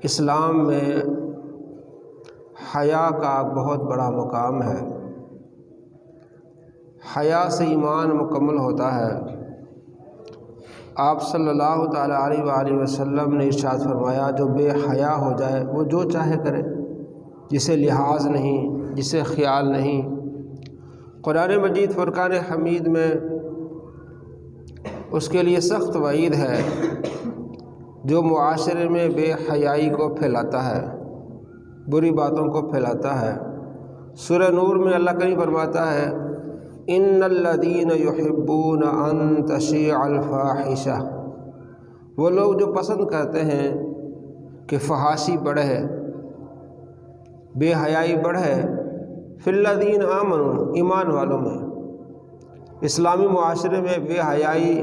اسلام میں حیا کا بہت بڑا مقام ہے۔ حیا سے ایمان مکمل ہوتا ہے۔ آپ صلی اللہ تعالیٰ علیہ وآلہ وسلم نے ارشاد فرمایا، جو بے حیا ہو جائے وہ جو چاہے کرے، جسے لحاظ نہیں، جسے خیال نہیں۔ قرآن مجید فرقان حمید میں اس کے لیے سخت وعید ہے جو معاشرے میں بے حیائی کو پھیلاتا ہے، بری باتوں کو پھیلاتا ہے۔ سورہ نور میں اللہ کریم فرماتا ہے، ان الذین یحبون ان تشیع الفاحشہ، وہ لوگ جو پسند کرتے ہیں کہ فحاشی بڑھے، بے حیائی بڑھے، فی الذین آمنوا، ایمان والوں میں۔ اسلامی معاشرے میں بے حیائی،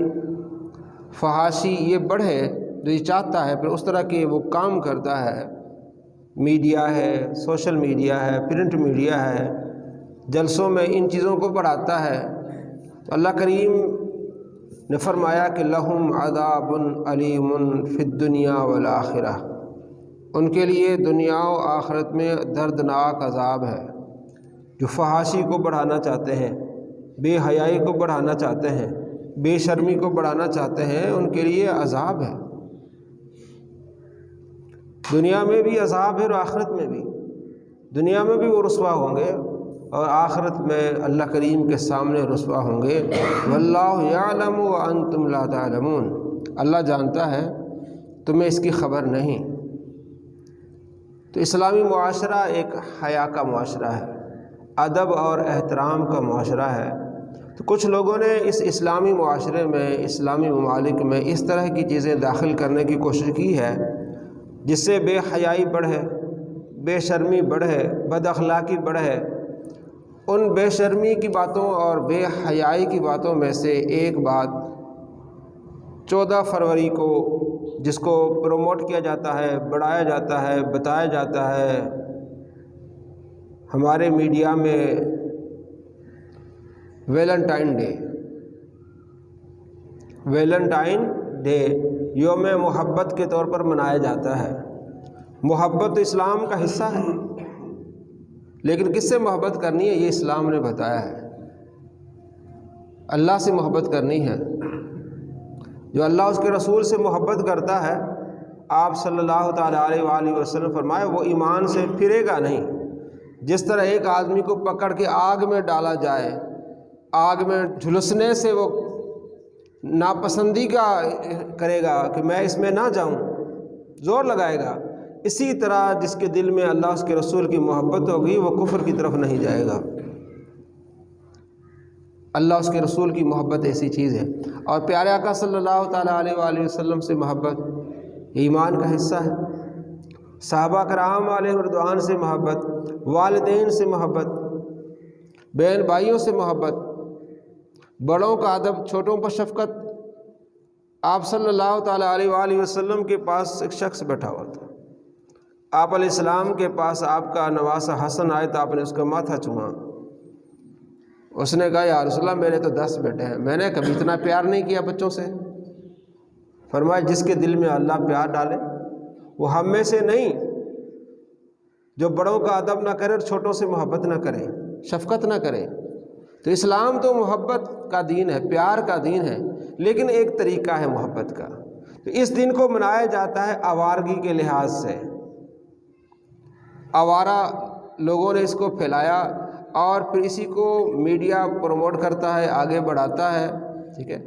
فحاشی یہ بڑھے، جو یہ چاہتا ہے پھر اس طرح کے وہ کام کرتا ہے۔ میڈیا ہے، سوشل میڈیا ہے، پرنٹ میڈیا ہے، جلسوں میں ان چیزوں کو بڑھاتا ہے۔ تو اللہ کریم نے فرمایا کہ لہم عذاب علیم فی الدنیا والآخرہ، ان کے لیے دنیا و آخرت میں دردناک عذاب ہے۔ جو فحاشی کو بڑھانا چاہتے ہیں، بے حیائی کو بڑھانا چاہتے ہیں، بے شرمی کو بڑھانا چاہتے ہیں، ان کے لیے عذاب ہے۔ دنیا میں بھی عذاب ہے اور آخرت میں بھی۔ دنیا میں بھی وہ رسوا ہوں گے اور آخرت میں اللہ کریم کے سامنے رسوا ہوں گے۔ واللہ یعلم وانتم لا تعلمون، اللہ جانتا ہے، تمہیں اس کی خبر نہیں۔ تو اسلامی معاشرہ ایک حیا کا معاشرہ ہے، ادب اور احترام کا معاشرہ ہے۔ تو کچھ لوگوں نے اس اسلامی معاشرے میں، اسلامی ممالک میں اس طرح کی چیزیں داخل کرنے کی کوشش کی ہے جس سے بے حیائی بڑھے، بے شرمی بڑھے، بد اخلاقی بڑھے۔ ان بے شرمی کی باتوں اور بے حیائی کی باتوں میں سے ایک بات 14 فروری کو جس کو پروموٹ کیا جاتا ہے، بڑھایا جاتا ہے، بتایا جاتا ہے ہمارے میڈیا میں، ویلنٹائن ڈے۔ ویلنٹائن ڈے یوم محبت کے طور پر منایا جاتا ہے۔ محبت اسلام کا حصہ ہے، لیکن کس سے محبت کرنی ہے یہ اسلام نے بتایا ہے۔ اللہ سے محبت کرنی ہے۔ جو اللہ اس کے رسول سے محبت کرتا ہے، آپ صلی اللہ تعالیٰ علیہ وآلہ وسلم فرمائے، وہ ایمان سے پھرے گا نہیں۔ جس طرح ایک آدمی کو پکڑ کے آگ میں ڈالا جائے، آگ میں جھلسنے سے وہ ناپسندی کا کرے گا کہ میں اس میں نہ جاؤں، زور لگائے گا، اسی طرح جس کے دل میں اللہ اس کے رسول کی محبت ہوگی وہ کفر کی طرف نہیں جائے گا۔ اللہ اس کے رسول کی محبت ایسی چیز ہے، اور پیارے آقا صلی اللہ تعالیٰ علیہ وآلہ وسلم سے محبت ایمان کا حصہ ہے۔ صحابہ کرام علیہ رضوان سے محبت، والدین سے محبت، بہن بھائیوں سے محبت، بڑوں کا ادب، چھوٹوں پر شفقت۔ آپ صلی اللہ تعالیٰ علیہ وآلہ وسلم کے پاس ایک شخص بیٹھا ہوا تھا۔ آپ علیہ السلام کے پاس آپ کا نواسہ حسن آئے تو آپ نے اس کا ماتھا چوما۔ اس نے کہا، یا رسول اللہ میرے تو 10 بیٹے ہیں، میں نے کبھی اتنا پیار نہیں کیا بچوں سے۔ فرمایا، جس کے دل میں اللہ پیار ڈالے وہ ہم میں سے نہیں، جو بڑوں کا ادب نہ کرے اور چھوٹوں سے محبت نہ کرے، شفقت نہ کرے۔ تو اسلام تو محبت کا دین ہے، پیار کا دین ہے، لیکن ایک طریقہ ہے محبت کا۔ تو اس دن کو منایا جاتا ہے آوارگی کے لحاظ سے۔ آوارہ لوگوں نے اس کو پھیلایا اور پھر اسی کو میڈیا پروموٹ کرتا ہے، آگے بڑھاتا ہے، ٹھیک ہے۔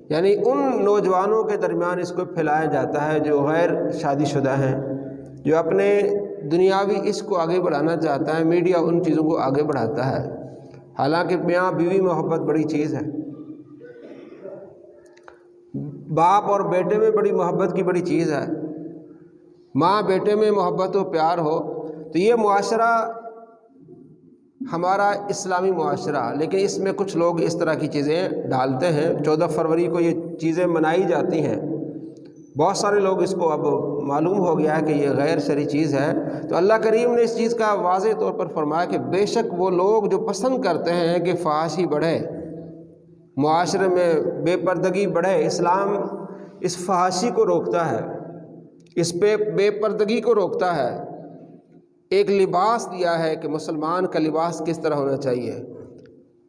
یعنی ان نوجوانوں کے درمیان اس کو پھیلایا جاتا ہے جو غیر شادی شدہ ہیں، جو اپنے دنیاوی اس کو آگے بڑھانا چاہتا ہے۔ میڈیا ان چیزوں کو آگے بڑھاتا ہے، حالانکہ میاں بیوی محبت بڑی چیز ہے، باپ اور بیٹے میں بڑی محبت کی بڑی چیز ہے۔ ماں بیٹے میں محبت و پیار ہو تو یہ معاشرہ ہمارا اسلامی معاشرہ، لیکن اس میں کچھ لوگ اس طرح کی چیزیں ڈالتے ہیں۔ 14 فروری کو یہ چیزیں منائی جاتی ہیں، بہت سارے لوگ اس کو اب معلوم ہو گیا ہے کہ یہ غیر شرعی چیز ہے۔ تو اللہ کریم نے اس چیز کا واضح طور پر فرمایا کہ بے شک وہ لوگ جو پسند کرتے ہیں کہ فحاشی بڑھے، معاشرے میں بے پردگی بڑھے، اسلام اس فحاشی کو روکتا ہے، اس پہ بے پردگی کو روکتا ہے، ایک لباس دیا ہے کہ مسلمان کا لباس کس طرح ہونا چاہیے،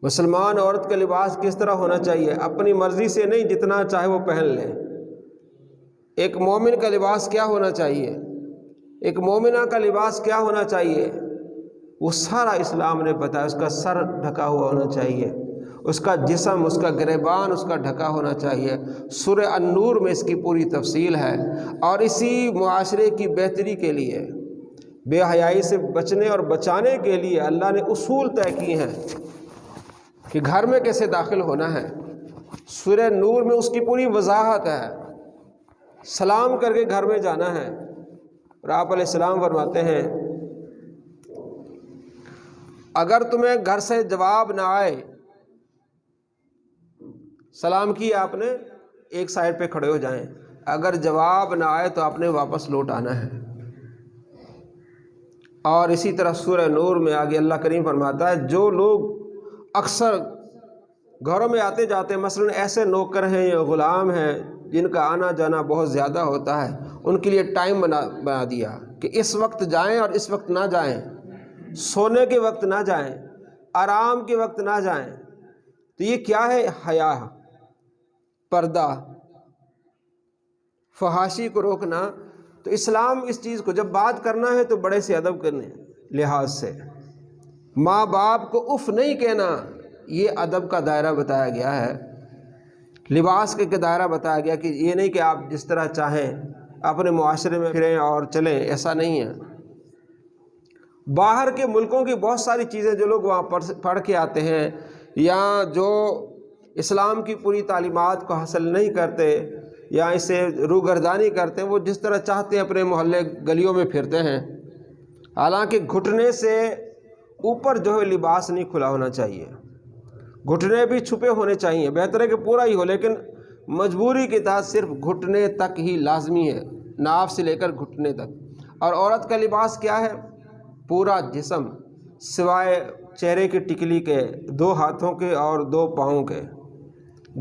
مسلمان عورت کا لباس کس طرح ہونا چاہیے، اپنی مرضی سے نہیں، جتنا چاہے وہ پہن لے۔ ایک مومن کا لباس کیا ہونا چاہیے، ایک مومنہ کا لباس کیا ہونا چاہیے، وہ سارا اسلام نے بتایا۔ اس کا سر ڈھکا ہوا ہونا چاہیے، اس کا جسم، اس کا گریبان اس کا ڈھکا ہونا چاہیے۔ سورہ النور میں اس کی پوری تفصیل ہے، اور اسی معاشرے کی بہتری کے لیے، بے حیائی سے بچنے اور بچانے کے لیے اللہ نے اصول طے کیے ہیں کہ گھر میں کیسے داخل ہونا ہے۔ سورہ نور میں اس کی پوری وضاحت ہے، سلام کر کے گھر میں جانا ہے۔ اور آپ علیہ السلام فرماتے ہیں اگر تمہیں گھر سے جواب نہ آئے، سلام کیا آپ نے، ایک سائڈ پہ کھڑے ہو جائیں، اگر جواب نہ آئے تو آپ نے واپس لوٹ آنا ہے۔ اور اسی طرح سورہ نور میں آگے اللہ کریم فرماتا ہے جو لوگ اکثر گھروں میں آتے جاتے ہیں، مثلا ایسے نوکر ہیں یا غلام ہیں جن کا آنا جانا بہت زیادہ ہوتا ہے، ان کے لیے ٹائم بنا دیا کہ اس وقت جائیں اور اس وقت نہ جائیں، سونے کے وقت نہ جائیں، آرام کے وقت نہ جائیں۔ تو یہ کیا ہے؟ حیا، پردہ، فحاشی کو روکنا۔ تو اسلام اس چیز کو جب بات کرنا ہے تو بڑے سے ادب کرنے لحاظ سے، ماں باپ کو اف نہیں کہنا، یہ ادب کا دائرہ بتایا گیا ہے، لباس کا دائرہ بتایا گیا کہ یہ نہیں کہ آپ جس طرح چاہیں اپنے معاشرے میں پھریں اور چلیں، ایسا نہیں ہے۔ باہر کے ملکوں کی بہت ساری چیزیں جو لوگ وہاں پڑھ کے آتے ہیں، یا جو اسلام کی پوری تعلیمات کو حاصل نہیں کرتے یا اسے روگردانی کرتے ہیں، وہ جس طرح چاہتے ہیں اپنے محلے گلیوں میں پھرتے ہیں، حالانکہ گھٹنے سے اوپر جو ہے لباس نہیں کھلا ہونا چاہیے، گھٹنے بھی چھپے ہونے چاہیے، بہتر ہے کہ پورا ہی ہو، لیکن مجبوری کے تحت صرف گھٹنے تک ہی لازمی ہے، ناف سے لے کر گھٹنے تک۔ اور عورت کا لباس کیا ہے؟ پورا جسم سوائے چہرے کی ٹکلی کے، 2 ہاتھوں کے اور 2 پاؤں کے،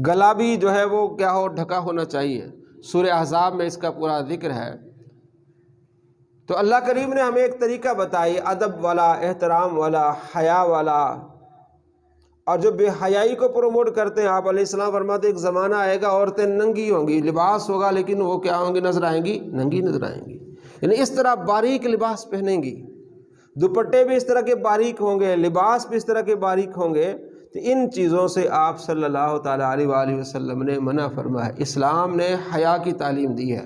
گلا بھی جو ہے وہ کیا ہو، ڈھکا ہونا چاہیے۔ سورہ احزاب میں اس کا پورا ذکر ہے۔ تو اللہ کریم نے ہمیں ایک طریقہ بتائی، ادب والا، احترام والا، حیا والا۔ اور جو بے حیائی کو پروموٹ کرتے ہیں، آپ علیہ السلام فرماتے ایک زمانہ آئے گا عورتیں ننگی ہوں گی، لباس ہوگا لیکن وہ کیا ہوں گی، نظر آئیں گی، ننگی نظر آئیں گی، یعنی اس طرح باریک لباس پہنیں گی، دوپٹے بھی اس طرح کے باریک ہوں گے، لباس بھی اس طرح کے باریک ہوں گے۔ تو ان چیزوں سے آپ صلی اللہ تعالیٰ علیہ وآلہ وسلم نے منع فرمایا۔ اسلام نے حیا کی تعلیم دی ہے۔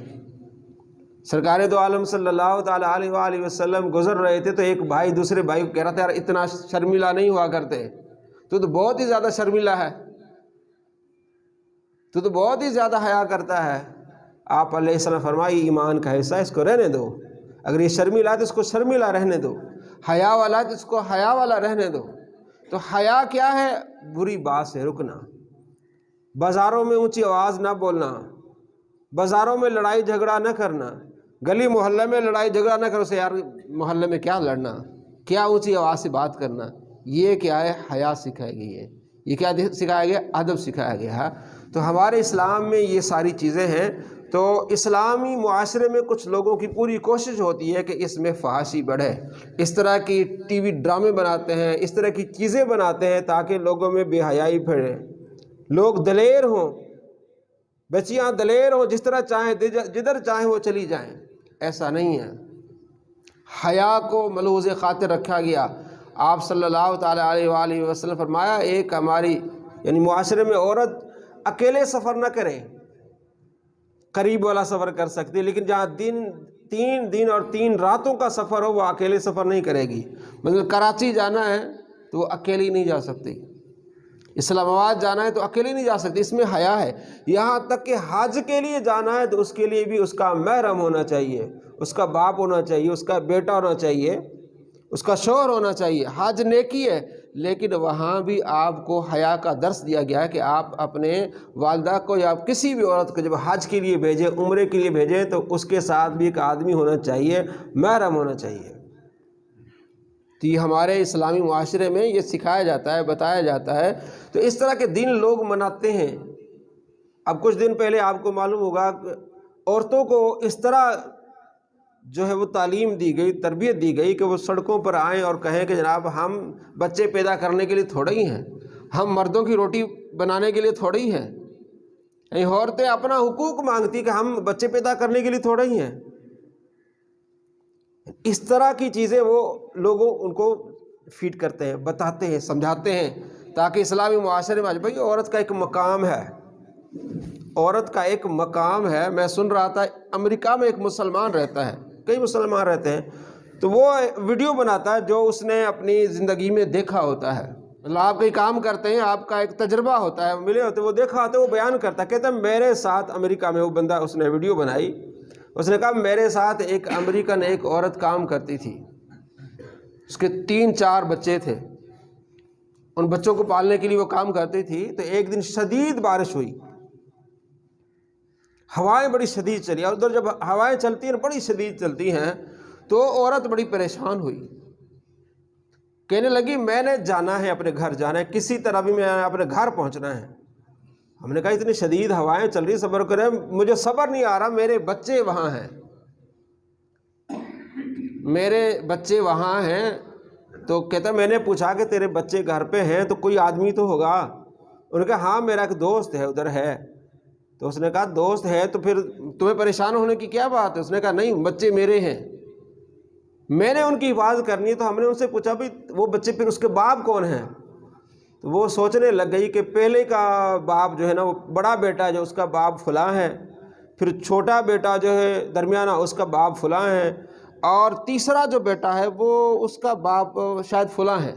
سرکار دو عالم صلی اللہ تعالیٰ علیہ وآلہ وسلم گزر رہے تھے تو ایک بھائی دوسرے بھائی کو کہہ رہا تھا یار اتنا شرمیلا نہیں ہوا کرتے، تو بہت ہی زیادہ شرمیلا ہے، تو بہت ہی زیادہ حیا کرتا ہے۔ آپ علیہ السلام فرمائی ایمان کا حصہ، اس کو رہنے دو، اگر یہ شرمیلا ہے تو اس کو شرمیلا رہنے دو، حیا والا ہے تو اس کو حیا والا رہنے دو۔ تو حیا کیا ہے؟ بری بات سے رکنا، بازاروں میں اونچی آواز نہ بولنا، بازاروں میں لڑائی جھگڑا نہ کرنا، گلی محلے میں لڑائی جھگڑا نہ کرو، سے یار محلے میں کیا لڑنا، کیا اونچی آواز سے بات کرنا، یہ کیا ہے؟ حیا سکھائی گئی ہے۔ یہ کیا سکھایا گیا؟ ادب سکھایا گیا ہے۔ تو ہمارے اسلام میں یہ ساری چیزیں ہیں۔ تو اسلامی معاشرے میں کچھ لوگوں کی پوری کوشش ہوتی ہے کہ اس میں فحاشی بڑھے، اس طرح کی ٹی وی ڈرامے بناتے ہیں، اس طرح کی چیزیں بناتے ہیں تاکہ لوگوں میں بے حیائی پھیلے، لوگ دلیر ہوں، بچیاں دلیر ہوں، جس طرح چاہیں جدھر چاہیں وہ چلی جائیں۔ ایسا نہیں ہے، حیا کو ملحوظ خاطر رکھا گیا۔ آپ صلی اللہ تعالیٰ علیہ وآلہ وسلم فرمایا ایک ہماری یعنی معاشرے میں عورت اکیلے سفر نہ کرے، قریب والا سفر کر سکتی، لیکن جہاں 3 دن اور 3 راتوں کا سفر ہو وہ اکیلے سفر نہیں کرے گی۔ مطلب کراچی جانا ہے تو وہ اکیلی نہیں جا سکتی، اسلام آباد جانا ہے تو اکیلی نہیں جا سکتی، اس میں حیا ہے۔ یہاں تک کہ حج کے لیے جانا ہے تو اس کے لیے بھی اس کا محرم ہونا چاہیے، اس کا باپ ہونا چاہیے، اس کا بیٹا ہونا چاہیے، اس کا شوہر ہونا چاہیے۔ حج نیکی ہے، لیکن وہاں بھی آپ کو حیا کا درس دیا گیا ہے کہ آپ اپنے والدہ کو یا کسی بھی عورت کو جب حج کے لیے بھیجیں، عمرے کے لیے بھیجیں تو اس کے ساتھ بھی ایک آدمی ہونا چاہیے، محرم ہونا چاہیے۔ تو یہ ہمارے اسلامی معاشرے میں یہ سکھایا جاتا ہے، بتایا جاتا ہے۔ تو اس طرح کے دن لوگ مناتے ہیں۔ اب کچھ دن پہلے آپ کو معلوم ہوگا کہ عورتوں کو اس طرح جو ہے وہ تعلیم دی گئی، تربیت دی گئی کہ وہ سڑکوں پر آئیں اور کہیں کہ جناب ہم بچے پیدا کرنے کے لیے تھوڑے ہی ہیں، ہم مردوں کی روٹی بنانے کے لیے تھوڑے ہی ہیں، یعنی عورتیں اپنا حقوق مانگتی کہ ہم بچے پیدا کرنے کے لیے تھوڑے ہی ہیں۔ اس طرح کی چیزیں وہ لوگوں ان کو فیڈ کرتے ہیں، بتاتے ہیں، سمجھاتے ہیں، تاکہ اسلامی معاشرے میں بھائی عورت کا ایک مقام ہے، عورت کا ایک مقام ہے۔ میں سن رہا تھا امریکہ میں ایک مسلمان رہتا ہے، کئی مسلمان رہتے ہیں، تو وہ ویڈیو بناتا ہے جو اس نے اپنی زندگی میں دیکھا ہوتا ہے۔ مطلب آپ کئی کام کرتے ہیں، آپ کا ایک تجربہ ہوتا ہے، ملے ہوتے، وہ دیکھا ہوتا ہے، وہ بیان کرتا ہے، کہتا ہے میرے ساتھ امریکہ میں وہ بندہ، اس نے ویڈیو بنائی، اس نے کہا میرے ساتھ ایک امریکن ایک عورت کام کرتی تھی، اس کے 3-4 بچے تھے، ان بچوں کو پالنے کے لیے وہ کام کرتی تھی۔ تو ایک دن شدید بارش ہوئی، ہوائیں بڑی شدید چلی، اور ادھر جب ہوائیں چلتی ہیں بڑی شدید چلتی ہیں تو عورت بڑی پریشان ہوئی، کہنے لگی میں نے جانا ہے، اپنے گھر جانا ہے، کسی طرح بھی میں اپنے گھر پہنچنا ہے۔ ہم نے کہا اتنی شدید ہوائیں چل رہی، صبر کریں، مجھے صبر نہیں آ رہا، میرے بچے وہاں ہیں، میرے بچے وہاں ہیں۔ تو کہتا میں نے پوچھا کہ تیرے بچے گھر پہ ہیں تو کوئی آدمی تو ہوگا؟ انہوں نے کہا ہاں میرا ایک دوست ہے ادھر ہے۔ تو اس نے کہا دوست ہے تو پھر تمہیں پریشان ہونے کی کیا بات ہے؟ اس نے کہا نہیں، بچے میرے ہیں، میں نے ان کی حفاظت کرنی ہے۔ تو ہم نے ان سے پوچھا بھی وہ بچے پھر اس کے باپ کون ہیں؟ تو وہ سوچنے لگ گئی کہ پہلے کا باپ جو ہے نا، وہ بڑا بیٹا جو اس کا باپ فلاں ہے، پھر چھوٹا بیٹا جو ہے درمیانہ اس کا باپ فلاں ہے، اور تیسرا جو بیٹا ہے وہ اس کا باپ شاید فلاں ہے،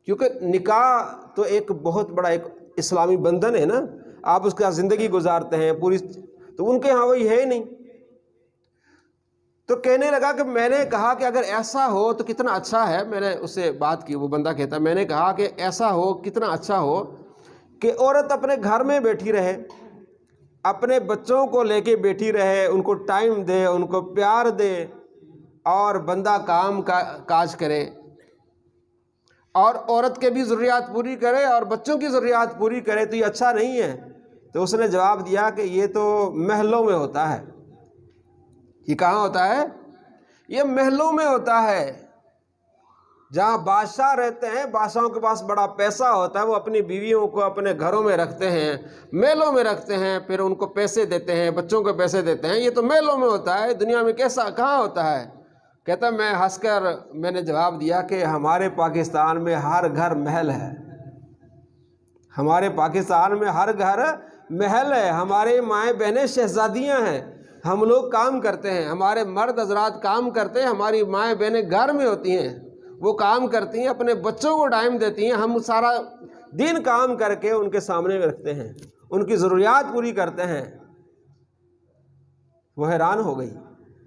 کیونکہ نکاح تو ایک بہت بڑا ایک اسلامی بندھن ہے نا، آپ اس کا زندگی گزارتے ہیں پوری، تو ان کے ہاں وہی ہے ہی نہیں۔ تو کہنے لگا کہ میں نے کہا کہ اگر ایسا ہو تو کتنا اچھا ہے، میں نے اس سے بات کی، وہ بندہ کہتا ہے میں نے کہا کہ ایسا ہو کتنا اچھا ہو کہ عورت اپنے گھر میں بیٹھی رہے، اپنے بچوں کو لے کے بیٹھی رہے، ان کو ٹائم دے، ان کو پیار دے، اور بندہ کام کاج کرے، اور عورت کے بھی ضروریات پوری کرے اور بچوں کی ضروریات پوری کرے، تو یہ اچھا نہیں ہے؟ تو اس نے جواب دیا کہ یہ تو محلوں میں ہوتا ہے۔ یہ کہاں ہوتا ہے؟ یہ محلوں میں ہوتا ہے، جہاں بادشاہ رہتے ہیں، بادشاہوں کے پاس بڑا پیسہ ہوتا ہے، وہ اپنی بیویوں کو اپنے گھروں میں رکھتے ہیں، محلوں میں رکھتے ہیں، پھر ان کو پیسے دیتے ہیں، بچوں کو پیسے دیتے ہیں۔ یہ تو محلوں میں ہوتا ہے، دنیا میں کیسا کہاں ہوتا ہے؟ کہتا میں ہنس کر میں نے جواب دیا کہ ہمارے پاکستان میں ہر گھر محل ہے، ہمارے پاکستان میں ہر گھر محل ہے، ہمارے مائیں بہنیں شہزادیاں ہیں، ہم لوگ کام کرتے ہیں، ہمارے مرد حضرات کام کرتے ہیں، ہماری مائیں بہنیں گھر میں ہوتی ہیں، وہ کام کرتی ہیں، اپنے بچوں کو ٹائم دیتی ہیں، ہم سارا دن کام کر کے ان کے سامنے رکھتے ہیں، ان کی ضروریات پوری کرتے ہیں۔ وہ حیران ہو گئی،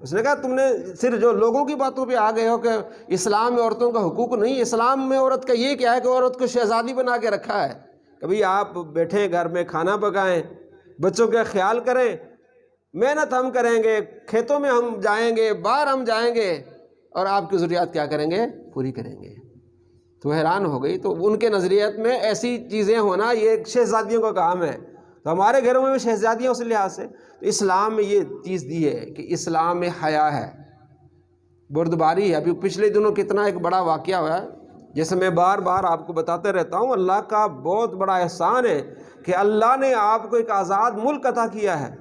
اس نے کہا تم نے صرف جو لوگوں کی باتوں پہ آ گئے ہو کہ اسلام میں عورتوں کا حقوق نہیں، اسلام میں عورت کا یہ کیا ہے کہ عورت کو شہزادی بنا کے رکھا ہے، کبھی آپ بیٹھے گھر میں کھانا پکائیں، بچوں کا خیال کریں، محنت ہم کریں گے، کھیتوں میں ہم جائیں گے، باہر ہم جائیں گے، اور آپ کی ضروریات کیا کریں گے؟ پوری کریں گے۔ تو حیران ہو گئی۔ تو ان کے نظریت میں ایسی چیزیں ہونا یہ شہزادیوں کا کام ہے، تو ہمارے گھروں میں بھی شہزادیاں اس لحاظ سے، تو اسلام میں یہ چیز دی ہے کہ اسلام میں حیا ہے، بردباری ہے۔ ابھی پچھلے دنوں کتنا ایک بڑا واقعہ ہوا ہے، جیسے میں بار بار آپ کو بتاتے رہتا ہوں، اللہ کا بہت بڑا احسان ہے کہ اللہ نے آپ کو ایک آزاد ملک عطا کیا ہے،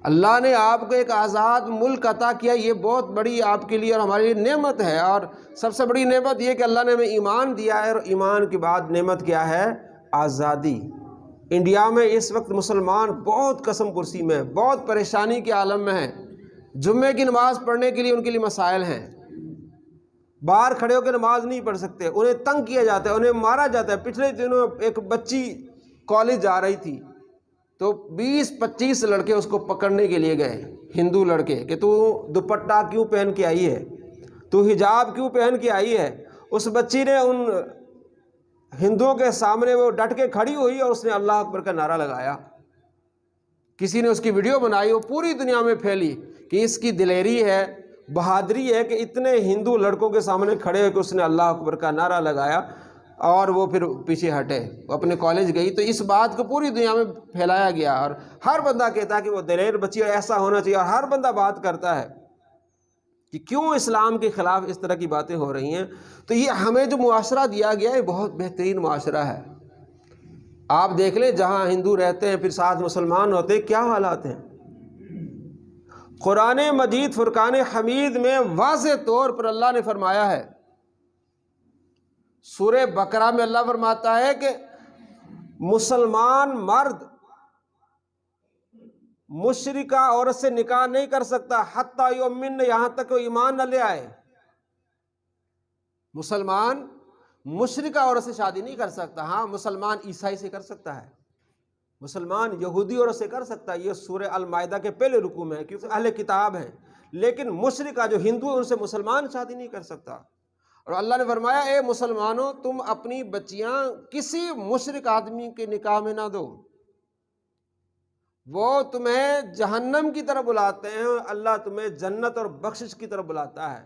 اللہ نے آپ کو ایک آزاد ملک عطا کیا، یہ بہت بڑی آپ کے لیے اور ہمارے لیے نعمت ہے۔ اور سب سے بڑی نعمت یہ کہ اللہ نے ہمیں ایمان دیا ہے، اور ایمان کے بعد نعمت کیا ہے؟ آزادی۔ انڈیا میں اس وقت مسلمان بہت قسم پرسی میں، بہت پریشانی کے عالم میں ہیں، جمعے کی نماز پڑھنے کے لیے ان کے لیے مسائل ہیں، باہر کھڑے ہو کے نماز نہیں پڑھ سکتے، انہیں تنگ کیا جاتا ہے، انہیں مارا جاتا ہے۔ پچھلے دنوں ایک بچی کالج جا رہی تھی تو 20-25 لڑکے اس کو پکڑنے کے لیے گئے، ہندو لڑکے، کہ تو دوپٹہ کیوں پہن کے آئی ہے، تو حجاب کیوں پہن کے آئی ہے۔ اس بچی نے ان ہندوؤں کے سامنے وہ ڈٹ کے کھڑی ہوئی اور اس نے اللہ اکبر کا نعرہ لگایا۔ کسی نے اس کی ویڈیو بنائی، وہ پوری دنیا میں پھیلی کہ اس کی دلیری ہے، بہادری ہے کہ اتنے ہندو لڑکوں کے سامنے کھڑے ہو کے اس نے اللہ اکبر کا نعرہ لگایا۔ اور وہ پھر پیچھے ہٹے، وہ اپنے کالج گئی، تو اس بات کو پوری دنیا میں پھیلایا گیا اور ہر بندہ کہتا ہے کہ وہ دلیر بچی ایسا ہونا چاہیے، اور ہر بندہ بات کرتا ہے کہ کیوں اسلام کے خلاف اس طرح کی باتیں ہو رہی ہیں۔ تو یہ ہمیں جو معاشرہ دیا گیا ہے بہت بہترین معاشرہ ہے۔ آپ دیکھ لیں جہاں ہندو رہتے ہیں پھر ساتھ مسلمان ہوتے ہیں، کیا حالات ہیں۔ قرآن مجید فرقان حمید میں واضح طور پر اللہ نے فرمایا ہے، سورہ بقرہ میں اللہ فرماتا ہے کہ مسلمان مرد مشرکہ عورت سے نکاح نہیں کر سکتا حتیٰ یؤمن، یہاں تک وہ ایمان نہ لے آئے۔ مسلمان مشرکہ عورت سے شادی نہیں کر سکتا، ہاں مسلمان عیسائی سے کر سکتا ہے، مسلمان یہودی عورت سے کر سکتا ہے، یہ سورہ المائدہ کے پہلے رکوع میں ہے کیونکہ اہل کتاب ہیں، لیکن مشرکہ جو ہندو ان سے مسلمان شادی نہیں کر سکتا۔ اور اللہ نے فرمایا اے مسلمانوں تم اپنی بچیاں کسی مشرک آدمی کے نکاح میں نہ دو، وہ تمہیں جہنم کی طرف بلاتے ہیں، اللہ تمہیں جنت اور بخشش کی طرف بلاتا ہے۔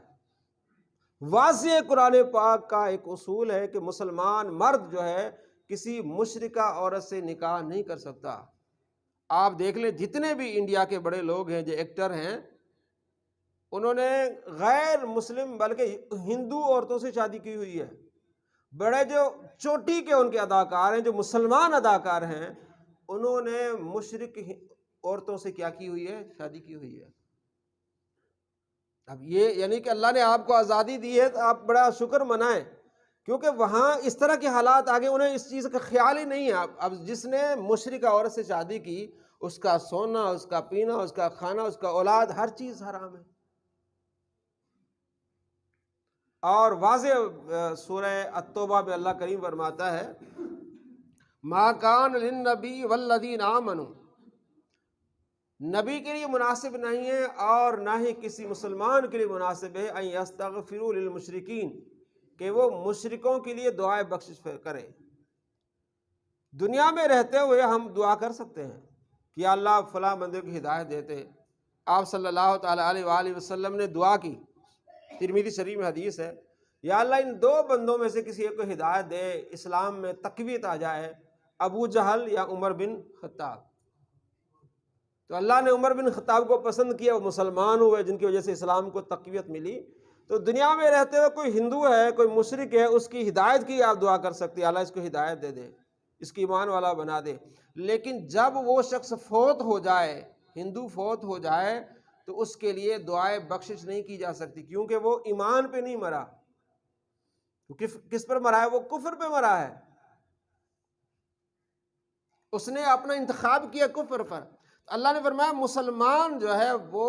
واضح قرآن پاک کا ایک اصول ہے کہ مسلمان مرد جو ہے کسی مشرکہ عورت سے نکاح نہیں کر سکتا۔ آپ دیکھ لیں جتنے بھی انڈیا کے بڑے لوگ ہیں جو ایکٹر ہیں، انہوں نے غیر مسلم بلکہ ہندو عورتوں سے شادی کی ہوئی ہے۔ بڑے جو چوٹی کے ان کے اداکار ہیں، جو مسلمان اداکار ہیں، انہوں نے مشرک عورتوں سے کیا کی ہوئی ہے؟ شادی کی ہوئی ہے۔ اب یہ یعنی کہ اللہ نے آپ کو آزادی دی ہے تو آپ بڑا شکر منائیں، کیونکہ وہاں اس طرح کے حالات آگے انہیں اس چیز کا خیال ہی نہیں ہے۔ اب جس نے مشرکہ عورت سے شادی کی اس کا سونا، اس کا پینا، اس کا کھانا، اس کا اولاد، ہر چیز حرام ہے۔ اور واضح سورہ التوبہ میں اللہ کریم فرماتا ہے ما کان للنبی والذین آمنوا، نبی کے لیے مناسب نہیں ہے اور نہ ہی کسی مسلمان کے لیے مناسب ہے ان یستغفروا للمشرکین، کہ وہ مشرکوں کے لیے دعائے بخشش کرے۔ دنیا میں رہتے ہوئے ہم دعا کر سکتے ہیں کہ یا اللہ فلاں بندے کی ہدایت دیتے۔ آپ صلی اللہ تعالیٰ علیہ وآلہ وسلم نے دعا کی، ترمذی شریف میں حدیث ہے، یا اللہ ان دو بندوں میں سے کسی ایک کو ہدایت دے، اسلام میں تقویت آ جائے، ابو جہل یا عمر بن خطاب۔ تو اللہ نے عمر بن خطاب کو پسند کیا، وہ مسلمان ہوئے جن کی وجہ سے اسلام کو تقویت ملی۔ تو دنیا میں رہتے ہوئے کوئی ہندو ہے، کوئی مشرک ہے، اس کی ہدایت کی آپ دعا کر سکتے ہیں، اللہ اس کو ہدایت دے دے، اس کی ایمان والا بنا دے۔ لیکن جب وہ شخص فوت ہو جائے، ہندو فوت ہو جائے، تو اس کے لیے دعائے بخشش نہیں کی جا سکتی، کیونکہ وہ ایمان پہ نہیں مرا۔ کس پر مرا ہے؟ وہ کفر پہ مرا ہے، اس نے اپنا انتخاب کیا کفر پر۔ اللہ نے فرمایا مسلمان جو ہے وہ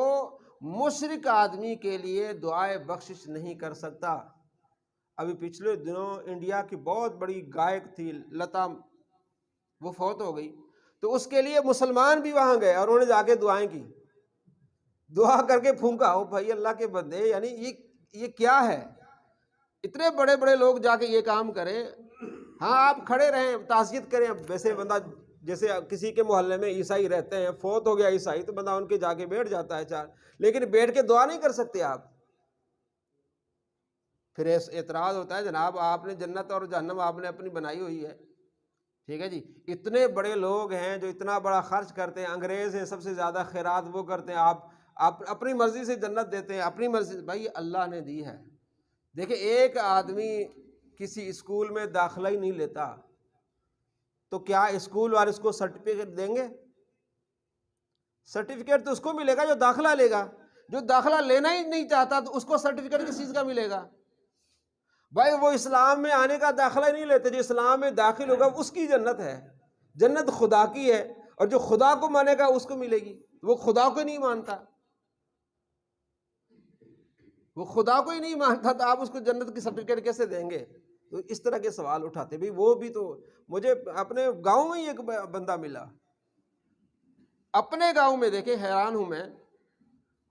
مشرک آدمی کے لیے دعائے بخشش نہیں کر سکتا۔ ابھی پچھلے دنوں انڈیا کی بہت بڑی گائک تھی لتا، وہ فوت ہو گئی، تو اس کے لیے مسلمان بھی وہاں گئے اور انہوں نے جا کے دعائیں کی، دعا کر کے پھونکا۔ او بھائی اللہ کے بندے، یعنی یہ کیا ہے؟ اتنے بڑے بڑے لوگ جا کے یہ کام کریں۔ ہاں آپ کھڑے رہیں، تعزیت کریں۔ ویسے بندہ جیسے کسی کے محلے میں عیسائی رہتے ہیں، فوت ہو گیا عیسائی، تو بندہ ان کے جا کے بیٹھ جاتا ہے چار، لیکن بیٹھ کے دعا نہیں کر سکتے آپ۔ پھر اعتراض ہوتا ہے جناب آپ نے جنت اور جہنم آپ نے اپنی بنائی ہوئی ہے، ٹھیک ہے جی، اتنے بڑے لوگ ہیں جو اتنا بڑا خرچ کرتے ہیں، انگریز ہیں سب سے زیادہ خیرات وہ کرتے ہیں، آپ اپنی مرضی سے جنت دیتے ہیں، اپنی مرضی سے۔ بھائی اللہ نے دی ہے۔ دیکھیں ایک آدمی کسی اسکول میں داخلہ ہی نہیں لیتا تو کیا اسکول والے اس کو سرٹیفکیٹ دیں گے؟ سرٹیفکیٹ تو اس کو ملے گا جو داخلہ لے گا، جو داخلہ لینا ہی نہیں چاہتا تو اس کو سرٹیفکیٹ کس چیز کا ملے گا؟ بھائی وہ اسلام میں آنے کا داخلہ نہیں لیتے، جو اسلام میں داخل ہوگا اس کی جنت ہے، جنت خدا کی ہے، اور جو خدا کو مانے گا اس کو ملے گی۔ وہ خدا کو نہیں مانتا، وہ خدا کو ہی نہیں مانتا تو آپ اس کو جنت کی سرٹیفکیٹ کیسے دیں گے؟ تو اس طرح کے سوال اٹھاتے۔ بھی وہ بھی تو مجھے اپنے گاؤں میں ہی ایک بندہ ملا، اپنے گاؤں میں، دیکھیں حیران ہوں میں،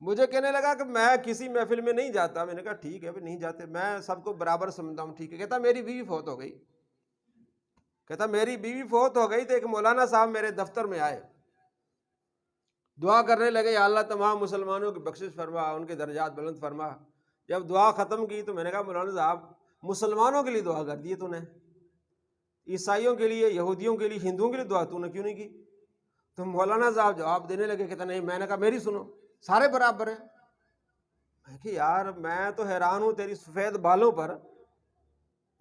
مجھے کہنے لگا کہ میں کسی محفل میں نہیں جاتا۔ میں نے کہا ٹھیک ہے نہیں جاتے، میں سب کو برابر سمجھتا ہوں، ٹھیک ہے۔ کہتا میری بیوی فوت ہو گئی، کہتا میری بیوی فوت ہو گئی تو ایک مولانا صاحب میرے دفتر میں آئے، دعا کرنے لگے یا اللہ تمام مسلمانوں کی بخشش فرما، ان کے درجات بلند فرما۔ جب دعا ختم کی تو میں نے کہا مولانا صاحب مسلمانوں کے لیے دعا کر دی تو نے، عیسائیوں کے لیے، یہودیوں کے لیے، ہندوؤں کے لیے دعا تو نے کیوں نہیں کی؟ تو مولانا صاحب جواب دینے لگے، کہتا نہیں، میں نے کہا میری سنو، سارے برابر ہیں۔ میں کہ یار میں تو حیران ہوں تیری سفید بالوں پر،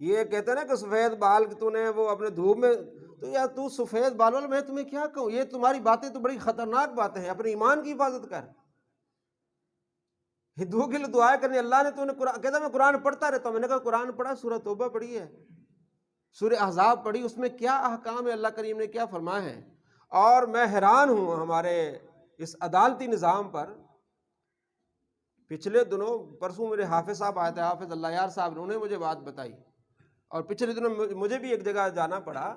یہ کہتے ہیں نا کہ سفید بال تو نے وہ اپنے دھوپ میں، تو یار تو سفید بالوں میں تمہیں کیا کہوں، یہ تمہاری باتیں تو بڑی خطرناک باتیں ہیں، اپنے ایمان کی حفاظت کر۔ ہندوؤں کے لیے دعائیں کرنی، اللہ نے تو نے قرآن، کہتا میں قرآن پڑھتا رہتا ہوں۔ میں نے کہا قرآن پڑھا، سورہ توبہ پڑھی ہے، سورہ احزاب پڑھی، اس میں کیا احکام ہے، اللہ کریم نے کیا فرمایا ہے۔ اور میں حیران ہوں ہمارے اس عدالتی نظام پر۔ پچھلے دنوں، پرسوں میرے حافظ صاحب آئے تھے، حافظ اللہ یار صاحب، انہوں نے مجھے بات بتائی، اور پچھلے دنوں مجھے بھی ایک جگہ جانا پڑا۔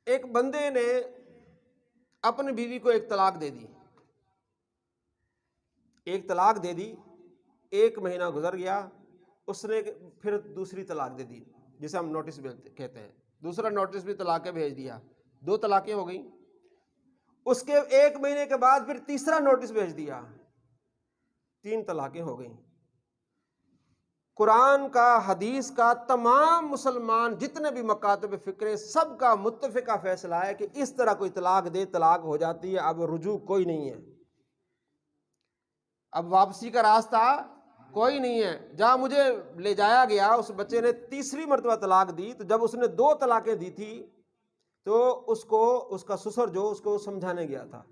ایک بندے نے اپنی بیوی کو ایک طلاق دے دی، ایک طلاق دے دی، 1 مہینہ گزر گیا، اس نے پھر دوسری طلاق دے دی، جسے ہم نوٹس کہتے ہیں، دوسرا نوٹس بھی طلاق بھیج دیا، 2 طلاقیں ہو گئیں۔ اس کے 1 مہینے کے بعد پھر تیسرا نوٹس بھیج دیا، 3 طلاقیں ہو گئیں۔ قرآن کا، حدیث کا، تمام مسلمان جتنے بھی مکاتب فکر، سب کا متفقہ فیصلہ ہے کہ اس طرح کوئی طلاق دے طلاق ہو جاتی ہے، اب رجوع کوئی نہیں ہے، اب واپسی کا راستہ کوئی نہیں ہے۔ جہاں مجھے لے جایا گیا، اس بچے نے تیسری مرتبہ طلاق دی، تو جب اس نے 2 طلاقیں دی تھی تو اس کو، اس کا سسر جو اس کو سمجھانے گیا تھا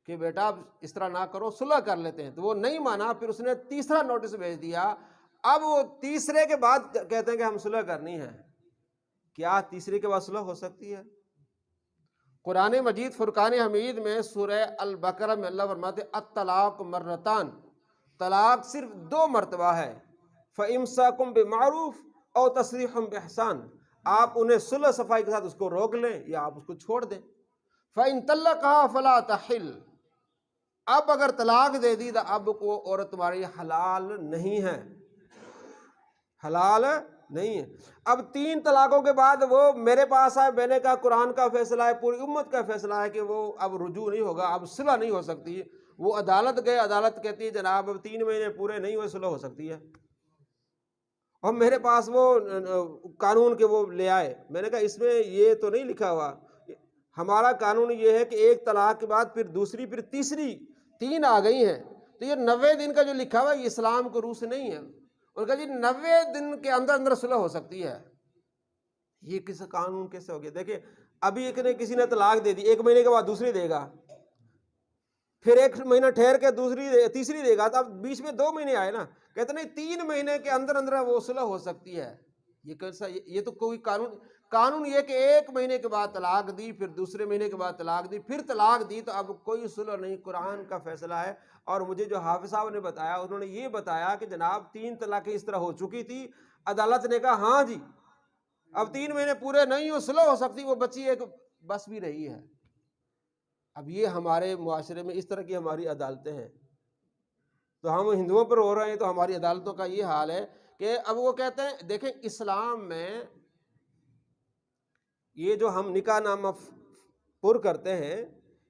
کہ بیٹا اب اس طرح نہ کرو، صلح کر لیتے ہیں، تو وہ نہیں مانا، پھر اس نے تیسرا نوٹس بھیج دیا۔ اب وہ تیسرے کے بعد کہتے ہیں کہ ہم صلح کرنی ہے۔ کیا تیسرے کے بعد صلح ہو سکتی ہے؟ قرآن مجید فرقان حمید میں سورہ البقرہ میں اللہ فرماتے ہیں الطلاق مرتان، طلاق صرف 2 مرتبہ ہے، فَإِمْسَاكُمْ بِمَعْرُوفٍ أَوْ تَسْرِيحٌ بِإِحْسَانٍ، آپ انہیں صلح صفائی کے ساتھ اس کو روک لیں یا آپ اس کو چھوڑ دیں۔ فَإِن طَلَّقَهَا فَلَا تَحِلُّ، اب اگر طلاق دے دی تو اب وہ عورت تمہاری حلال نہیں ہے، حلال نہیں ہے۔ اب 3 طلاقوں کے بعد وہ میرے پاس آئے، میں نے کہا قرآن کا فیصلہ ہے، پوری امت کا فیصلہ ہے کہ وہ اب رجوع نہیں ہوگا، اب صلح نہیں ہو سکتی۔ وہ عدالت گئے، عدالت کہتی ہے جناب اب 3 مہینے پورے نہیں ہوئے، صلح ہو سکتی ہے۔ اور میرے پاس وہ قانون کے وہ لے آئے، میں نے کہا اس میں یہ تو نہیں لکھا ہوا، ہمارا قانون یہ ہے کہ 1 طلاق کے بعد پھر دوسری، پھر تیسری، 3 آ گئی ہیں، تو یہ 90 دن کا جو لکھا ہوا ہے یہ اسلام کو روح سے نہیں ہے۔ اور کہا جی 90 دن کے اندر اندر صلح ہو سکتی ہے، یہ کس قانون کیسے ہو گیا؟ دیکھیں ابھی ایک نے کسی نے طلاق دے دی، 1 مہینے کے بعد دوسری دے گا، پھر 1 مہینہ ٹھہر کے تیسری دے گا، تو اب بیچ میں 2 مہینے آئے نا، کہتے نہیں 3 مہینے کے اندر اندر وہ صلح ہو سکتی ہے۔ یہ کیسا؟ یہ تو کوئی قانون یہ کہ 1 مہینے کے بعد طلاق دی، پھر دوسرے مہینے کے بعد طلاق دی، پھر طلاق دی، تو اب کوئی صلح نہیں، قرآن کا فیصلہ ہے۔ اور مجھے جو حافظ صاحب نے بتایا، انہوں نے یہ بتایا کہ جناب 3 طلاقیں اس طرح ہو چکی تھی، عدالت نے کہا ہاں جی اب 3 مہینے پورے نہیں ہو، صلح ہو سکتی، وہ بچی ایک بس بھی رہی ہے۔ اب یہ ہمارے معاشرے میں اس طرح کی ہماری عدالتیں ہیں، تو ہم ہندوؤں پر ہو رہے ہیں، تو ہماری عدالتوں کا یہ حال ہے کہ اب وہ کہتے ہیں دیکھیں اسلام میں یہ جو ہم نکاح نامہ پر کرتے ہیں،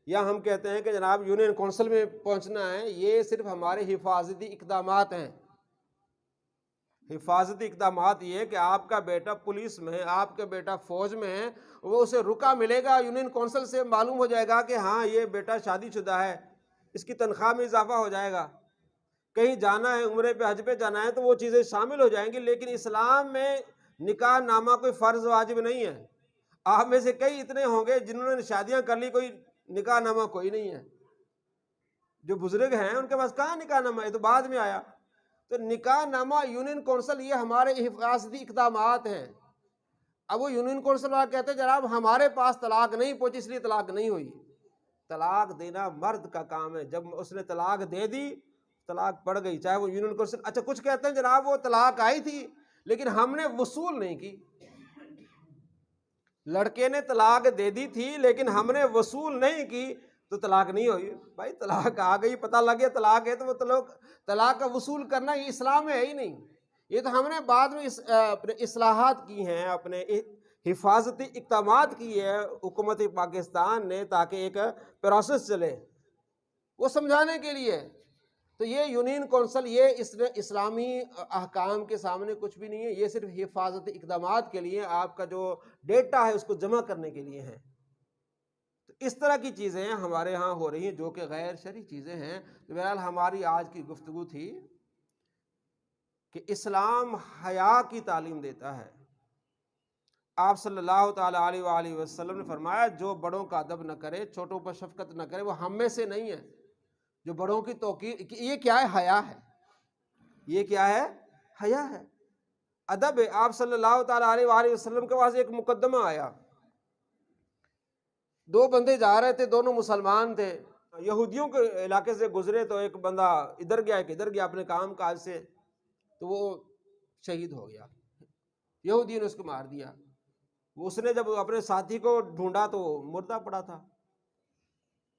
یا ہم کہتے ہیں کہ جناب یونین کونسل میں پہنچنا ہے، یہ صرف ہمارے حفاظتی اقدامات ہیں۔ حفاظتی اقدامات یہ کہ آپ کا بیٹا پولیس میں ہے، آپ کا بیٹا فوج میں ہے، وہ اسے رکا ملے گا، یونین کونسل سے معلوم ہو جائے گا کہ ہاں یہ بیٹا شادی شدہ ہے، اس کی تنخواہ میں اضافہ ہو جائے گا، کہیں جانا ہے، عمرے پہ حج پہ جانا ہے، تو وہ چیزیں شامل ہو جائیں گی۔ لیکن اسلام میں نکاح نامہ کوئی فرض واجب نہیں ہے۔ آپ میں سے کئی اتنے ہوں گے جنہوں نے شادیاں کر لی، کوئی نکاح نامہ کوئی نہیں ہے۔ جو بزرگ ہیں ان کے پاس کہاں نکاح نامہ، یہ تو بعد میں آیا۔ تو نکاح نامہ، یونین کونسل، یہ ہمارے حفاظتی اقدامات ہیں۔ اب وہ یونین کونسل والا کہتے ہیں جناب ہمارے پاس طلاق نہیں پہنچی اس لیے طلاق نہیں ہوئی۔ طلاق دینا مرد کا کام ہے، جب اس نے طلاق دے دی طلاق پڑ گئی، چاہے وہ یونین کونسل۔ اچھا کچھ کہتے ہیں جناب وہ طلاق آئی تھی لیکن ہم نے وصول نہیں کی، لڑکے نے طلاق دے دی تھی لیکن ہم نے وصول نہیں کی تو طلاق نہیں ہوئی۔ بھائی طلاق آ گئی، پتہ لگ گیا طلاق ہے، تو وہ طلاق کا وصول کرنا یہ اسلام میں ہے ہی نہیں۔ یہ تو ہم نے بعد میں اپنے اصلاحات کی ہیں، اپنے حفاظتی اقدامات کی ہے حکومت پاکستان نے، تاکہ ایک پروسیس چلے، وہ سمجھانے کے لیے۔ تو یہ یونین کونسل یہ اسلامی احکام کے سامنے کچھ بھی نہیں ہے، یہ صرف حفاظت اقدامات کے لیے، آپ کا جو ڈیٹا ہے اس کو جمع کرنے کے لیے ہے۔ تو اس طرح کی چیزیں ہمارے ہاں ہو رہی ہیں جو کہ غیر شرعی چیزیں ہیں۔ تو بہرحال ہماری آج کی گفتگو تھی کہ اسلام حیا کی تعلیم دیتا ہے۔ آپ صلی اللہ تعالیٰ علیہ وآلہ وسلم نے فرمایا جو بڑوں کا ادب نہ کرے، چھوٹوں پر شفقت نہ کرے، وہ ہم میں سے نہیں ہے۔ جو بڑوں کی توقیر، یہ کیا ہے؟ حیا ہے۔ یہ کیا ہے؟ حیا ہے، ادب ہے۔ آپ صلی اللہ تعالیٰ علیہ وآلہ وسلم کے پاس ایک مقدمہ آیا، دو بندے جا رہے تھے، دونوں مسلمان تھے، یہودیوں کے علاقے سے گزرے، تو ایک بندہ ادھر گیا ایک ادھر گیا اپنے کام کاج سے، تو وہ شہید ہو گیا، یہودیوں نے اس کو مار دیا۔ اس نے جب اپنے ساتھی کو ڈھونڈا تو مردہ پڑا تھا۔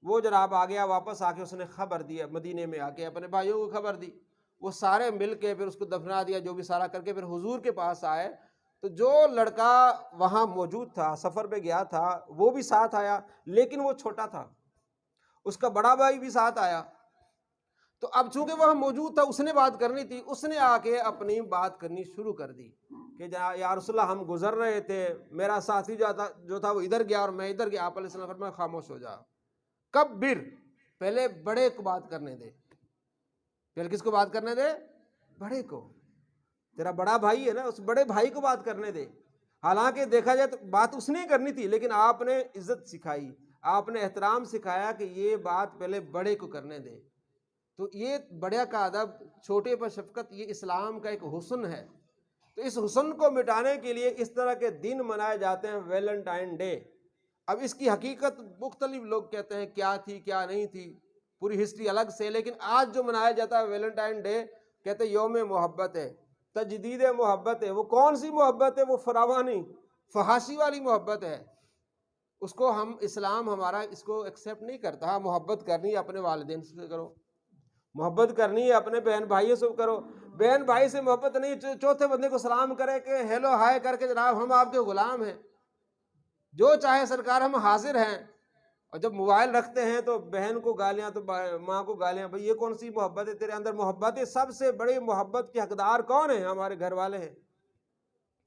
وہ جناب آ گیا، واپس آ کے اس نے خبر دی، مدینے میں آ کے اپنے بھائیوں کو خبر دی، وہ سارے مل کے پھر اس کو دفنا دیا، جو بھی سارا کر کے پھر حضور کے پاس آئے۔ تو جو لڑکا وہاں موجود تھا، سفر پہ گیا تھا، وہ بھی ساتھ آیا، لیکن وہ چھوٹا تھا، اس کا بڑا بھائی بھی ساتھ آیا۔ تو اب چونکہ وہاں موجود تھا، اس نے بات کرنی تھی، اس نے آ کے اپنی بات کرنی شروع کر دی کہ یا رسول اللہ، ہم گزر رہے تھے، میرا ساتھی جو تھا وہ ادھر گیا اور میں ادھر گیا۔ آپ علیہ السلام فرمایا خاموش ہو جا، کبر، پہلے بڑے کو بات کرنے دے۔ پہلے کس کو بات کرنے دے؟ بڑے کو۔ تیرا بڑا بھائی ہے نا، اس بڑے بھائی کو بات کرنے دے۔ حالانکہ دیکھا جائے تو بات اس نے کرنی تھی، لیکن آپ نے عزت سکھائی، آپ نے احترام سکھایا کہ یہ بات پہلے بڑے کو کرنے دے۔ تو یہ بڑے کا ادب، چھوٹے پر شفقت، یہ اسلام کا ایک حسن ہے۔ تو اس حسن کو مٹانے کے لیے اس طرح کے دن منائے جاتے ہیں، ویلنٹائن ڈے۔ اب اس کی حقیقت مختلف لوگ کہتے ہیں کیا تھی کیا نہیں تھی، پوری ہسٹری الگ سے، لیکن آج جو منایا جاتا ہے ویلنٹائن ڈے، کہتے ہیں یوم محبت ہے، تجدید محبت ہے۔ وہ کون سی محبت ہے؟ وہ فراوانی فحاشی والی محبت ہے۔ اس کو ہم، اسلام ہمارا اس کو ایکسیپٹ نہیں کرتا۔ محبت کرنی ہے اپنے والدین سے کرو، محبت کرنی ہے اپنے بہن بھائیوں سے کرو، بہن بھائی سے محبت نہیں، چوتھے بندے کو سلام کرے کہ ہیلو ہائے کر کے جناب ہم آپ کے غلام ہیں، جو چاہے سرکار ہم حاضر ہیں۔ اور جب موبائل رکھتے ہیں تو بہن کو گالیاں، تو ماں کو گالیاں۔ بھئی یہ کون سی محبت ہے تیرے اندر؟ محبت ہے، سب سے بڑی محبت کے حقدار کون ہیں؟ ہمارے گھر والے ہیں،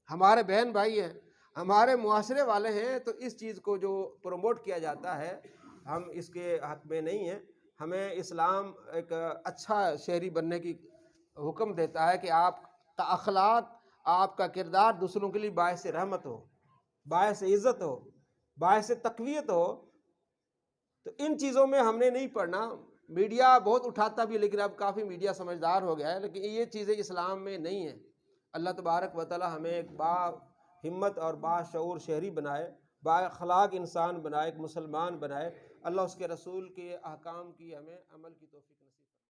ہمارے بہن بھائی ہیں، ہمارے معاشرے والے ہیں۔ تو اس چیز کو جو پروموٹ کیا جاتا ہے، ہم اس کے حق میں نہیں ہیں۔ ہمیں اسلام ایک اچھا شہری بننے کی حکم دیتا ہے کہ آپ کا اخلاق، آپ کا کردار دوسروں کے لیے باعث رحمت ہو، باعث عزت ہو، باعث تقویت ہو۔ تو ان چیزوں میں ہم نے نہیں پڑھنا۔ میڈیا بہت اٹھاتا بھی، لیکن اب کافی میڈیا سمجھدار ہو گیا ہے، لیکن یہ چیزیں اسلام میں نہیں ہیں۔ اللہ تبارک و تعالی ہمیں ایک با ہمت اور با شعور شہری بنائے، با اخلاق انسان بنائے، ایک مسلمان بنائے۔ اللہ اس کے رسول کے احکام کی ہمیں عمل کی توفیق